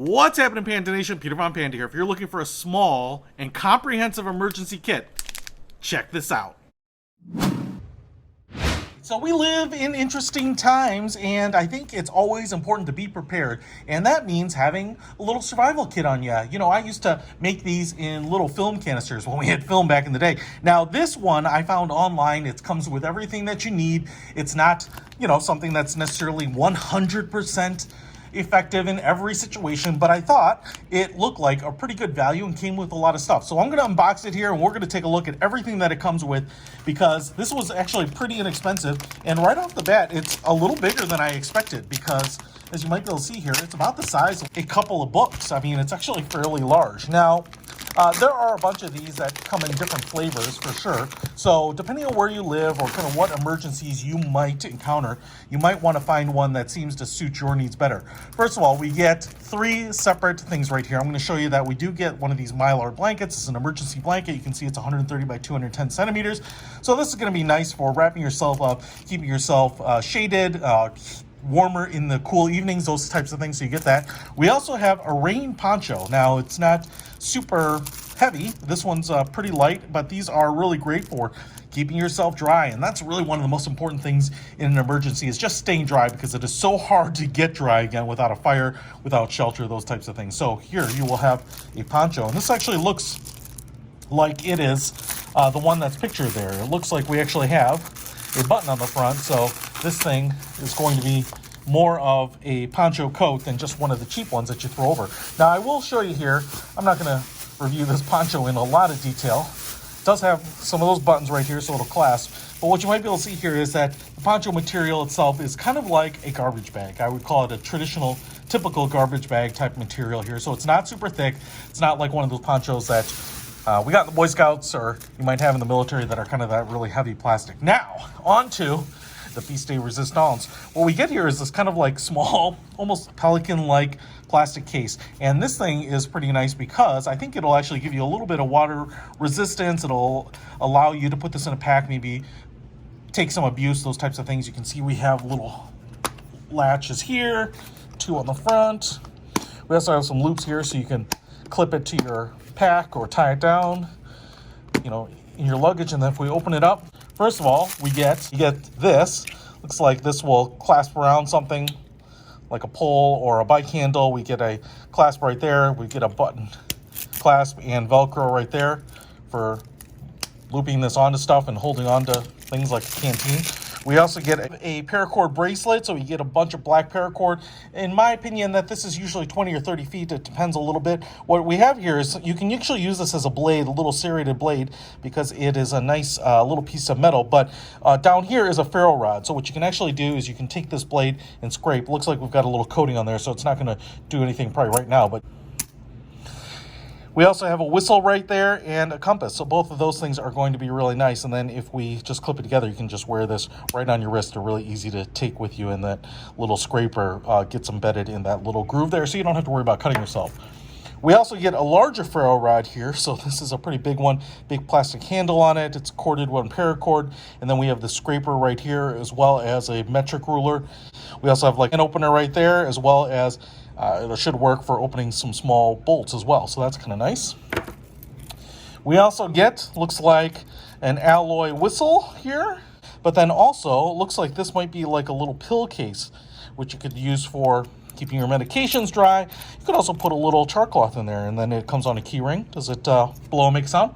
What's happening, Panda Nation? Peter Von Panda here. If you're looking for a small and comprehensive emergency kit, check this out. So we live in interesting times, and I think it's always important to be prepared. And that means having a little survival kit on you. You know, I used to make these in little film canisters when we had film back in the day. Now, this one I found online. It comes with everything that you need. It's not, you know, something that's necessarily 100% effective in every situation, but I thought it looked like a pretty good value and came with a lot of stuff. So I'm going to unbox it here, and we're going to take a look at everything that it comes with, because this was actually pretty inexpensive. And right off the bat, it's a little bigger than I expected, because as you might be able to see here, it's about the size of a couple of books. I mean, it's actually fairly large. Now, there are a bunch of these that come in different flavors for sure. So depending on where you live or kind of what emergencies you might encounter, you might want to find one that seems to suit your needs better. First of all, we get 3 separate things right here. I'm going to show you that we do get one of these Mylar blankets. It's an emergency blanket. You can see it's 130 by 210 centimeters. So this is going to be nice for wrapping yourself up, keeping yourself shaded, warmer in the cool evenings, those types of things. So you get that. We also have a rain poncho. Now, it's not super heavy. This one's pretty light, but these are really great for keeping yourself dry. And that's really one of the most important things in an emergency, is just staying dry, because it is so hard to get dry again without a fire, without shelter, those types of things. So here you will have a poncho, and this actually looks like it is the one that's pictured there. It looks like we actually have a button on the front, so this thing is going to be more of a poncho coat than just one of the cheap ones that you throw over. Now, I will show you here, I'm not going to review this poncho in a lot of detail. It does have some of those buttons right here, so it'll clasp. But what you might be able to see here is that the poncho material itself is kind of like a garbage bag. I would call it a traditional, typical garbage bag type material here. So it's not super thick. It's not like one of those ponchos that we got in the Boy Scouts, or you might have in the military, that are kind of that really heavy plastic. Now, on to the piece de resistance. What we get here is this kind of like small, almost pelican-like plastic case. And this thing is pretty nice because I think it'll actually give you a little bit of water resistance. It'll allow you to put this in a pack, maybe take some abuse, those types of things. You can see we have little latches here, 2 on the front. We also have some loops here so you can clip it to your pack or tie it down, you know, in your luggage. And then if we open it up, first of all, you get this. Looks like this will clasp around something like a pole or a bike handle. We get a clasp right there. We get a button clasp and Velcro right there for looping this onto stuff and holding on to things like a canteen. We also get a paracord bracelet, so you get a bunch of black paracord. In my opinion, that this is usually 20 or 30 feet. It depends a little bit. What we have here is you can actually use this as a blade, a little serrated blade, because it is a nice little piece of metal. But down here is a ferro rod. So what you can actually do is you can take this blade and scrape. Looks like we've got a little coating on there, so it's not going to do anything probably right now. But we also have a whistle right there and a compass. So both of those things are going to be really nice. And then if we just clip it together, you can just wear this right on your wrist. They're really easy to take with you, and that little scraper gets embedded in that little groove there, so you don't have to worry about cutting yourself. We also get a larger ferro rod here. So this is a pretty big one, big plastic handle on it. It's corded one paracord. And then we have the scraper right here, as well as a metric ruler. We also have like an opener right there, as well as it should work for opening some small bolts as well. So that's kind of nice. We also get, looks like, an alloy whistle here. But then also, looks like this might be like a little pill case, which you could use for keeping your medications dry. You could also put a little char cloth in there, and then it comes on a key ring. Does it blow and make a sound?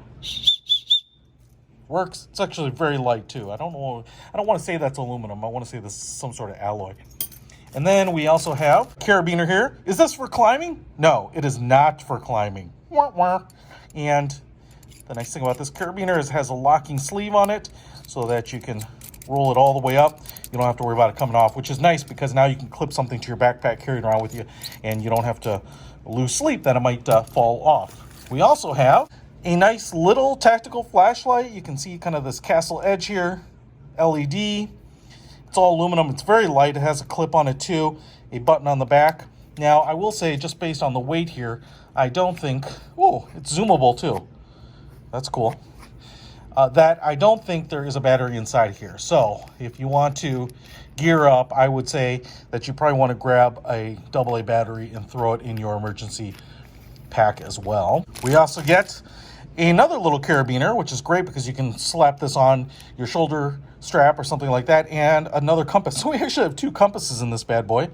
Works. It's actually very light too. I don't want to say that's aluminum. I want to say this is some sort of alloy. And then we also have carabiner here. Is this for climbing? No, it is not for climbing. Wah, wah. And the nice thing about this carabiner is it has a locking sleeve on it so that you can roll it all the way up. You don't have to worry about it coming off, which is nice because now you can clip something to your backpack, carry it around with you, and you don't have to lose sleep that it might fall off. We also have a nice little tactical flashlight. You can see kind of this castle edge here, LED. It's all aluminum. It's very light. It has a clip on it too, a button on the back. Now, I will say, just based on the weight here, I don't think... Oh, it's zoomable too. That's cool. that I don't think there is a battery inside here. So if you want to gear up, I would say that you probably want to grab a AA battery and throw it in your emergency pack as well. We also get another little carabiner, which is great because you can slap this on your shoulder strap or something like that, and another compass. So we actually have 2 compasses in this bad boy,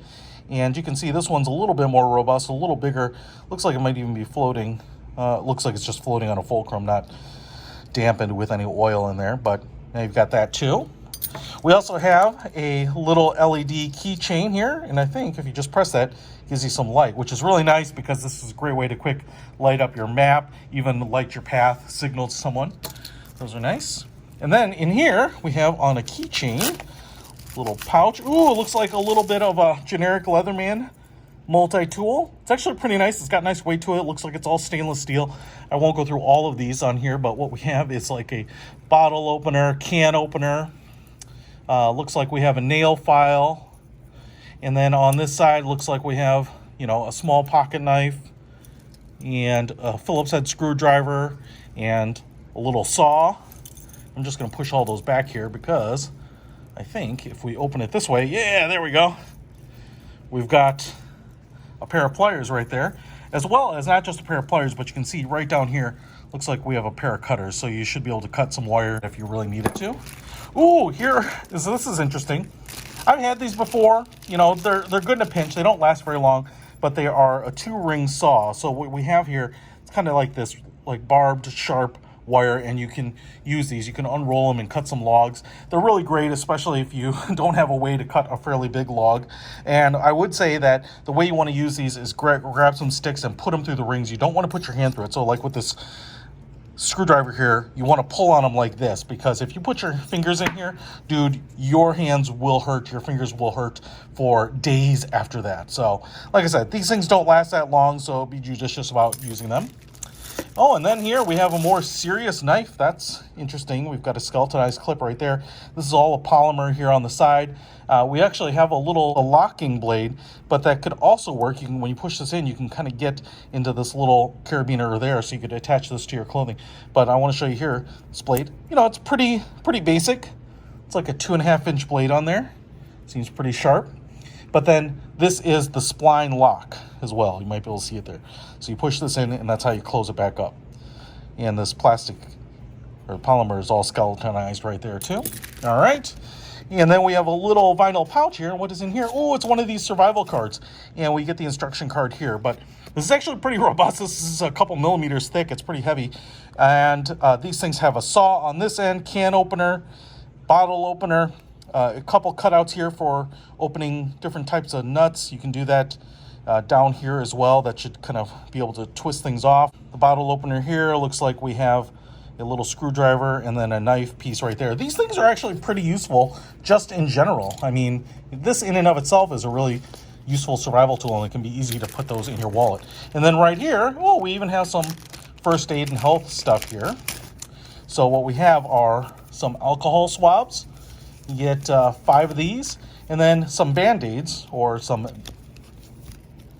and you can see this one's a little bit more robust, a little bigger. Looks like it might even be floating. Looks like it's just floating on a fulcrum, not dampened with any oil in there, but now you've got that too. We also have a little LED keychain here, and I think if you just press that, it gives you some light, which is really nice because this is a great way to quick light up your map, even light your path, signal to someone. Those are nice. And then in here, we have on a keychain, little pouch. Ooh, it looks like a little bit of a generic Leatherman multi-tool. It's actually pretty nice. It's got nice weight to it. It looks like it's all stainless steel. I won't go through all of these on here, but what we have is like a bottle opener, can opener. Looks like we have a nail file. And then on this side, looks like we have, you know, a small pocket knife and a Phillips head screwdriver and a little saw. I'm just going to push all those back here because I think if we open it this way, yeah, there we go. We've got a pair of pliers right there, as well as not just a pair of pliers, but you can see right down here, looks like we have a pair of cutters, so you should be able to cut some wire if you really needed to. Ooh, this is interesting. I've had these before. You know, they're good in a pinch. They don't last very long, but they are a 2-ring saw. So what we have here, it's kind of like this, like barbed, sharp wire, and you can use these. You can unroll them and cut some logs. They're really great, especially if you don't have a way to cut a fairly big log. And I would say that the way you want to use these is grab some sticks and put them through the rings. You don't want to put your hand through it. So like with this screwdriver here, you want to pull on them like this, because if you put your fingers in here, dude, your hands will hurt, your fingers will hurt for days after that. So like I said, these things don't last that long, so be judicious about using them. Oh, and then here we have a more serious knife. That's interesting. We've got a skeletonized clip right there. This is all a polymer here on the side. We actually have a locking blade, but that could also work. You can, when you push this in, you can kind of get into this little carabiner there, so you could attach this to your clothing. But I want to show you here, this blade. You know, it's pretty basic. It's like a 2.5-inch blade on there. Seems pretty sharp. But then this is the spline lock as well. You might be able to see it there. So you push this in, and that's how you close it back up. And this plastic or polymer is all skeletonized right there too. All right. And then we have a little vinyl pouch here. What is in here? Oh, it's one of these survival cards. And we get the instruction card here. But this is actually pretty robust. This is a couple millimeters thick. It's pretty heavy. And these things have a saw on this end, can opener, bottle opener, a couple cutouts here for opening different types of nuts. You can do that down here as well. That should kind of be able to twist things off. The bottle opener here looks like we have a little screwdriver and then a knife piece right there. These things are actually pretty useful just in general. I mean, this in and of itself is a really useful survival tool, and it can be easy to put those in your wallet. And then right here, oh, we even have some first aid and health stuff here. So what we have are some alcohol swabs. You get 5 of these, and then some Band-Aids or some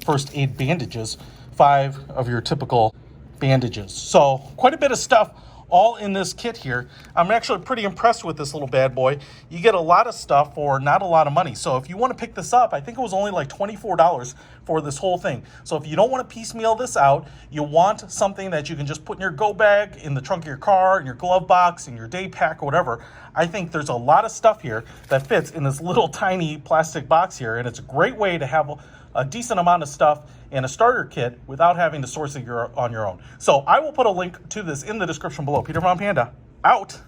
first aid bandages, 5 of your typical bandages. So quite a bit of stuff all in this kit here. I'm actually pretty impressed with this little bad boy. You get a lot of stuff for not a lot of money. So if you want to pick this up, I think it was only like $24 for this whole thing. So if you don't want to piecemeal this out, you want something that you can just put in your go bag, in the trunk of your car, in your glove box, in your day pack, or whatever. I think there's a lot of stuff here that fits in this little tiny plastic box here, and it's a great way to have a decent amount of stuff in a starter kit without having to source it on your own. So I will put a link to this in the description below. Peter Von Panda, out.